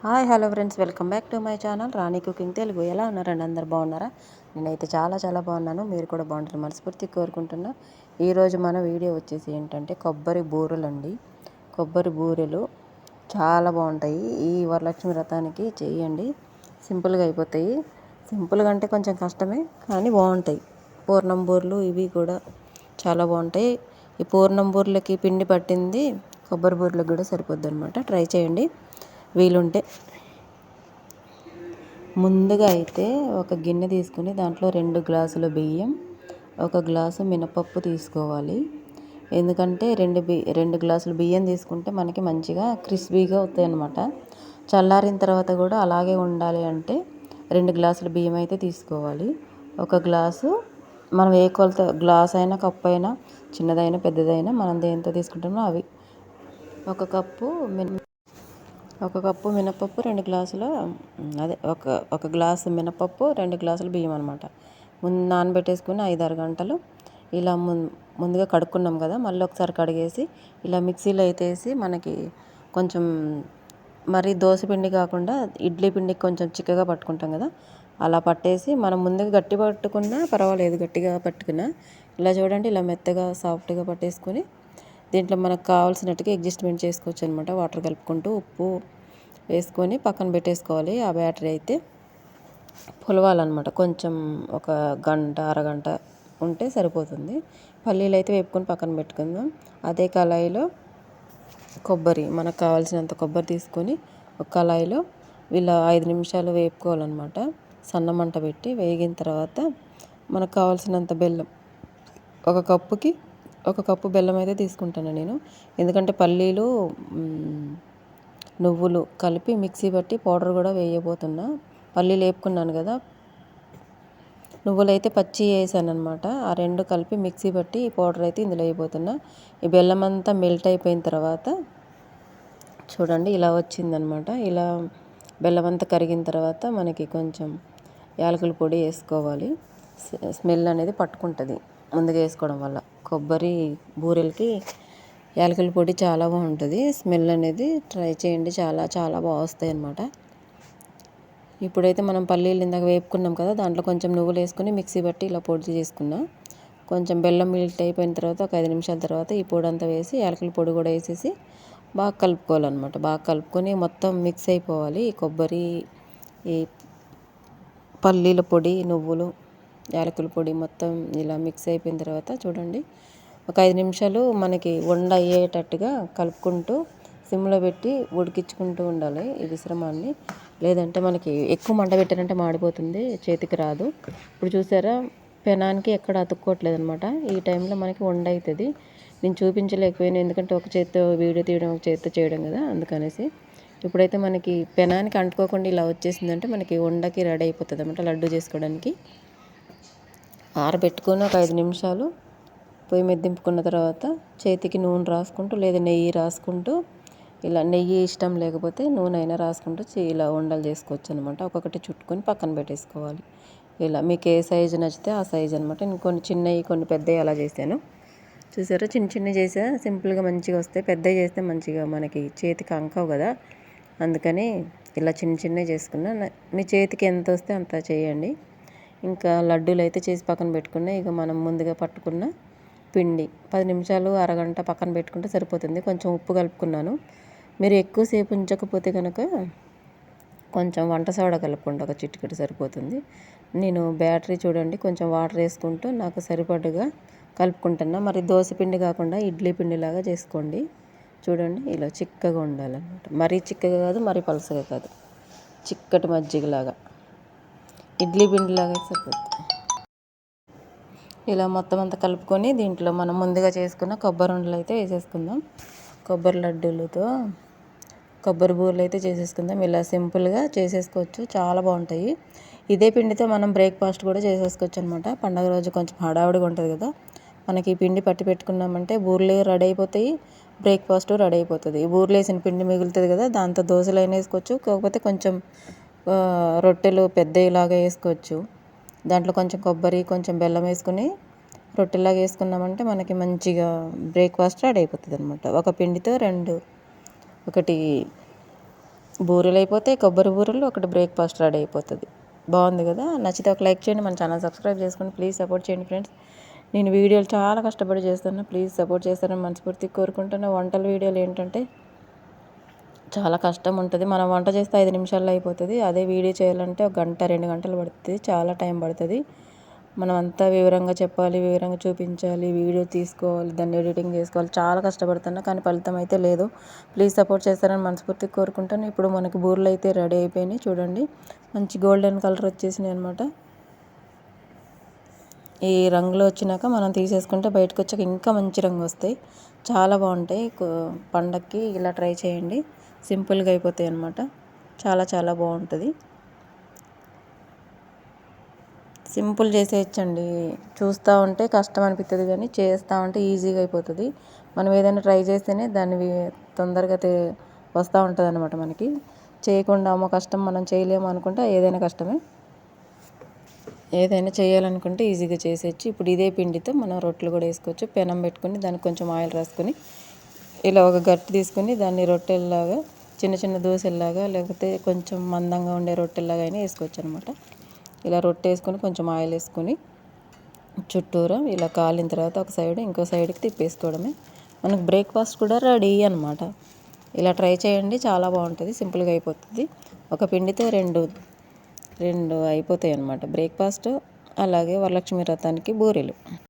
Hi hello friends, welcome back to my channel Rani cooking Telugu. ఎలా ఉన్నారండి? అందరు బాగున్నారా? నేనైతే చాలా బాగున్నాను. మీరు కూడా బాగుంటారు మనస్ఫూర్తి కోరుకుంటున్నా. ఈరోజు మన వీడియో వచ్చేసి ఏంటంటే కొబ్బరి బూరెలు అండి. కొబ్బరి బూరెలు చాలా బాగుంటాయి. ఈ వరలక్ష్మి వ్రతానికి చేయండి, సింపుల్గా అయిపోతాయి. సింపుల్గా అంటే కొంచెం కష్టమే, కానీ బాగుంటాయి. పూర్ణం బూరెలు ఇవి కూడా చాలా బాగుంటాయి. ఈ పూర్ణం బూరెలకి పిండి పట్టింది కొబ్బరి బూరెలకు కూడా సరిపోద్ది అనమాట. ట్రై చేయండి వీలుంటే. ముందుగా అయితే ఒక గిన్నె తీసుకుని దాంట్లో 2 గ్లాసుల బియ్యం, 1 గ్లాసు మినపప్పు తీసుకోవాలి. ఎందుకంటే 2 గ్లాసుల బియ్యం తీసుకుంటే మనకి మంచిగా క్రిస్పీగా వస్తాయి అన్నమాట. చల్లారిన తర్వాత కూడా అలాగే ఉండాలి అంటే 2 గ్లాసుల బియ్యం అయితే తీసుకోవాలి. 1 గ్లాసు మనం ఏ కొలత గ్లాస్ అయినా కప్పు అయినా చిన్నదైనా పెద్దదైనా మనం దేంతో తీసుకుంటామో అవి. 1 కప్పు మినపప్పు 2 గ్లాసుల ఒక గ్లాసు మినపప్పు 2 గ్లాసుల బియ్యం అనమాట. ముందు నానబెట్టేసుకుని 5-6 గంటలు ఇలా ముందుగా కడుక్కున్నాం కదా, మళ్ళీ ఒకసారి కడిగేసి ఇలా మిక్సీలో అయితేసి మనకి కొంచెం మరి దోశ పిండి కాకుండా ఇడ్లీ పిండికి కొంచెం చిక్కగా పట్టుకుంటాం కదా, అలా పట్టేసి మనం ముందుగా గట్టి పట్టుకున్నా పర్వాలేదు, గట్టిగా పట్టుకున్నా ఇలా చూడండి, ఇలా మెత్తగా సాఫ్ట్గా పట్టేసుకొని దీంట్లో మనకు కావాల్సినట్టుగా అడ్జస్ట్మెంట్ చేసుకోవచ్చు అనమాట. వాటర్ కలుపుకుంటూ ఉప్పు వేసుకొని పక్కన పెట్టేసుకోవాలి. ఆ బ్యాటరీ అయితే పులవాలన్నమాట. కొంచెం ఒక గంట అరగంట ఉంటే సరిపోతుంది. పల్లీలు అయితే వేపుకొని పక్కన పెట్టుకుందాం. అదే కళాయిలో మనకు కావాల్సినంత కొబ్బరి తీసుకొని ఒక కళాయిలో ఇలా 5 నిమిషాలు వేపుకోవాలన్నమాట. సన్న మంట పెట్టి వేగిన తర్వాత మనకు కావాల్సినంత బెల్లం, 1 కప్పుకి 1 కప్పు బెల్లం అయితే తీసుకుంటాను నేను. ఎందుకంటే పల్లీలు నువ్వులు కలిపి మిక్సీ పట్టి పౌడర్ కూడా వేయబోతున్నా. పల్లీలు వేపుకున్నాను కదా, నువ్వులు అయితే పచ్చి వేసాను అనమాట. ఆ 2 కలిపి మిక్సీ పట్టి ఈ పౌడర్ అయితే ఇందులో వేయబోతున్నా. ఈ బెల్లం అంతా మెల్ట్ అయిపోయిన తర్వాత చూడండి ఇలా వచ్చిందనమాట. ఇలా బెల్లం అంతా కరిగిన తర్వాత మనకి కొంచెం యాలకుల పొడి వేసుకోవాలి. స్మెల్ అనేది పట్టుకుంటుంది ముందుగా వేసుకోవడం వల్ల. కొబ్బరి బూరెలకి యాలకుల పొడి చాలా బాగుంటుంది స్మెల్ అనేది. ట్రై చేయండి, చాలా బాగా వస్తాయి అన్నమాట. ఇప్పుడైతే మనం పల్లీలు ఇందాక వేపుకున్నాం కదా, దాంట్లో కొంచెం నువ్వులు వేసుకొని మిక్సీ బట్టి ఇలా పొడి చేసుకున్నా. కొంచెం బెల్లం మెల్ట్ అయిపోయిన తర్వాత ఒక 5 నిమిషాల తర్వాత ఈ పొడి అంతా వేసి యాలకుల పొడి కూడా వేసేసి బాగా కలుపుకోవాలన్నమాట. బాగా కలుపుకొని మొత్తం మిక్స్ అయిపోవాలి. ఈ కొబ్బరి, ఈ పల్లీల పొడి, నువ్వులు, యాలకుల పొడి మొత్తం ఇలా మిక్స్ అయిపోయిన తర్వాత చూడండి ఒక 5 నిమిషాలు మనకి వండ అయ్యేటట్టుగా కలుపుకుంటూ సిమ్లో పెట్టి ఉడికించుకుంటూ ఉండాలి ఈ మిశ్రమాన్ని. లేదంటే మనకి ఎక్కువ మంట పెట్టారంటే మాడిపోతుంది, చేతికి రాదు. ఇప్పుడు చూసారా, పెనానికి ఎక్కడ అతుక్కోవట్లేదు అనమాట. ఈ టైంలో మనకి వండ అవుతుంది. నేను చూపించలేకపోయాను ఎందుకంటే ఒక చేత్తో వీడియో తీయడం, ఒక చేత్తో చేయడం కదా, అందుకనేసి. ఇప్పుడైతే మనకి పెనానికి అంటుకోకుండా ఇలా వచ్చేసిందంటే మనకి వండకి రెడీ అయిపోతుంది అనమాట. లడ్డు చేసుకోవడానికి ఆరబెట్టుకొని ఒక 5 నిమిషాలు పొయ్యి మీద దింపుకున్న తర్వాత చేతికి నూనె రాసుకుంటూ లేదా నెయ్యి రాసుకుంటూ, ఇలా నెయ్యి ఇష్టం లేకపోతే నూనె అయినా రాసుకుంటూ ఇలా ఉండలు చేసుకోవచ్చు అనమాట. ఒక్కొక్కటి చుట్టుకొని పక్కన పెట్టేసుకోవాలి. ఇలా మీకు ఏ సైజు నచ్చితే ఆ సైజు అనమాట. నేను కొన్ని చిన్నవి కొన్ని పెద్దవి అలా చేశాను. చూసారా, చిన్నవి చేసా, సింపుల్గా మంచిగా వస్తాయి. పెద్దవి చేస్తే మంచిగా మనకి చేతికి అంకవు కదా, అందుకని ఇలా చిన్నవి చేసుకున్నా. మీ చేతికి ఎంత వస్తే అంత చేయండి. ఇంకా లడ్డూలు అయితే చేసి పక్కన పెట్టుకున్నా. ఇక మనం ముందుగా పట్టుకున్న పిండి 10 నిమిషాలు అరగంట పక్కన పెట్టుకుంటే సరిపోతుంది. కొంచెం ఉప్పు కలుపుకున్నాను. మీరు ఎక్కువసేపు ఉంచకపోతే కనుక కొంచెం వంట సోడా కలుపుకోండి, ఒక చిటికెడు సరిపోతుంది. నేను బ్యాటరీ చూడండి కొంచెం వాటర్ వేసుకుంటూ నాకు సరిపడగా కలుపుకుంటున్నా. మరి దోశ పిండి కాకుండా ఇడ్లీ పిండిలాగా చేసుకోండి. చూడండి ఇలా చిక్కగా ఉండాలన్నమాట. మరీ చిక్కగా కాదు, మరీ పలసగా కాదు, చిక్కటి మజ్జిగలాగా, ఇడ్లీ పిండిలాగా సరిపోతుంది. ఇలా మొత్తం అంతా కలుపుకొని దీంట్లో మనం ముందుగా చేసుకున్న కొబ్బరి ఉండలు అయితే వేసేసుకుందాం. కొబ్బరి లడ్డూలతో కొబ్బరి బూరెలు అయితే చేసేసుకుందాం. ఇలా సింపుల్గా చేసేసుకోవచ్చు, చాలా బాగుంటాయి. ఇదే పిండితో మనం బ్రేక్ఫాస్ట్ కూడా చేసేసుకోవచ్చు అనమాట. పండగ రోజు కొంచెం హడావుడిగా ఉంటుంది కదా, మనకి ఈ పిండి పట్టి పెట్టుకున్నామంటే బూరెలు రెడీ అయిపోతాయి, బ్రేక్ఫాస్ట్ రెడీ అయిపోతుంది. ఈ బూరెలు వేసిన పిండి మిగులుతుంది కదా, దాంతో దోశలు అయినా వేసుకోవచ్చు. కాకపోతే కొంచెం రొట్టెలు పెద్దలాగా వేసుకోవచ్చు. దాంట్లో కొంచెం కొబ్బరి కొంచెం బెల్లం వేసుకుని రొట్టెలాగా వేసుకున్నామంటే మనకి మంచిగా బ్రేక్ఫాస్ట్ రెడీ అయిపోతుంది అనమాట. ఒక పిండితో ఒకటి బూరెలు అయిపోతాయి, కొబ్బరి బూరెలు, ఒకటి బ్రేక్ఫాస్ట్ రెడీ అయిపోతుంది. బాగుంది కదా. నచ్చితే ఒక లైక్ చేయండి, మన ఛానల్ సబ్స్క్రైబ్ చేసుకోండి. ప్లీజ్ సపోర్ట్ చేయండి ఫ్రెండ్స్. నేను వీడియోలు చాలా కష్టపడి చేస్తున్నా, ప్లీజ్ సపోర్ట్ చేస్తారని మనస్ఫూర్తిగా కోరుకుంటున్నా. వంటల వీడియోలు ఏంటంటే చాలా కష్టం ఉంటుంది. మనం వంట చేస్తే 5 నిమిషాల్లో అయిపోతుంది. అదే వీడియో చేయాలంటే 1 గంట 2 గంటలు పడుతుంది. చాలా టైం పడుతుంది. మనం అంతా వివరంగా చెప్పాలి, వివరంగా చూపించాలి, వీడియో తీసుకోవాలి, దాన్ని ఎడిటింగ్ చేసుకోవాలి. చాలా కష్టపడుతున్నా, కానీ ఫలితం అయితే లేదు. ప్లీజ్ సపోర్ట్ చేస్తారని మనస్ఫూర్తిగా కోరుకుంటాను. ఇప్పుడు మనకి బూరెలు అయితే రెడీ అయిపోయినాయి. చూడండి, మంచి గోల్డెన్ కలర్ వచ్చేసినాయి అనమాట. ఈ రంగులో వచ్చినాక మనం తీసేసుకుంటే బయటకు వచ్చాక ఇంకా మంచి రంగు వస్తాయి. చాలా బాగుంటాయి. పండక్కి ఇలా ట్రై చేయండి. సింపుల్గా అయిపోతాయి అన్నమాట. చాలా చాలా బాగుంటుంది. సింపుల్ చేసేయచ్చండి. చూస్తూ ఉంటే కష్టం అనిపిస్తుంది, కానీ చేస్తూ ఉంటే ఈజీగా అయిపోతుంది. మనం ఏదైనా ట్రై చేస్తేనే దాన్ని తొందరగా వస్తూ ఉంటుంది అనమాట. మనకి చేయకుండా అమ్మో కష్టం మనం చేయలేము అనుకుంటే ఏదైనా కష్టమే. ఏదైనా చేయాలనుకుంటే ఈజీగా చేసేయచ్చు. ఇప్పుడు ఇదే పిండితో మనం రొట్టెలు కూడా వేసుకోవచ్చు. పెనం పెట్టుకొని దానికి కొంచెం ఆయిల్ రాసుకొని ఇలా ఒక గట్టి తీసుకొని దాన్ని రొట్టెల్లాగా, చిన్న చిన్న దోశల్లాగా, లేకపోతే కొంచెం మందంగా ఉండే రొట్టెల్లాగా అయినా వేసుకోవచ్చు అనమాట. ఇలా రొట్టె వేసుకొని కొంచెం ఆయిల్ వేసుకొని చుట్టూరా ఇలా కాలిన తర్వాత ఒక సైడ్ ఇంకో సైడ్కి తిప్పేసుకోవడమే. మనకు బ్రేక్ఫాస్ట్ కూడా రెడీ అనమాట. ఇలా ట్రై చేయండి, చాలా బాగుంటుంది. సింపుల్గా అయిపోతుంది. ఒక పిండితో రెండు అయిపోతాయి అన్నమాట. బ్రేక్ఫాస్ట్ అలాగే వరలక్ష్మి వ్రతానికి బూరెలు.